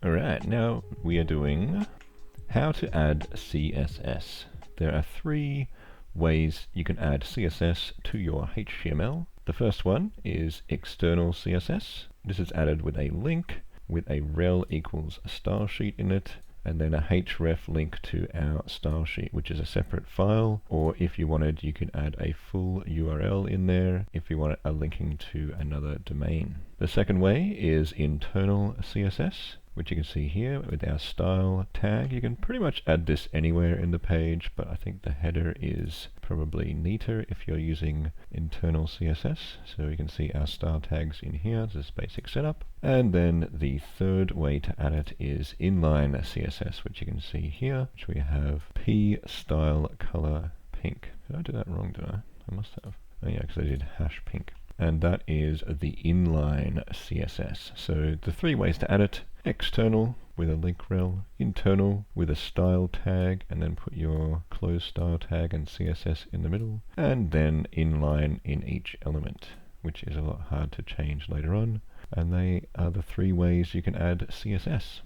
Alright, now we are doing how to add CSS. There are three ways you can add CSS to your HTML. The first one is external CSS. This is added with a link with a rel equals a style sheet in it, and then a href link to our style sheet, which is a separate file, or if you wanted, you could add a full URL in there if you want a linking to another domain. The second way is internal CSS, which you can see here with our style tag. You can pretty much add this anywhere in the page, but I think the header is probably neater if you're using internal CSS. So you can see our style tags in here. This is basic setup. And then the third way to add it is inline CSS, which you can see here, which we have p style color pink. Did I do that wrong? Did I? I must have. Oh yeah, because I did hash pink. And that is the inline CSS. So the three ways to add it: external with a link rel, internal with a style tag, and then put your close style tag and CSS in the middle, and then inline in each element, which is a lot hard to change later on. And they are the three ways you can add CSS.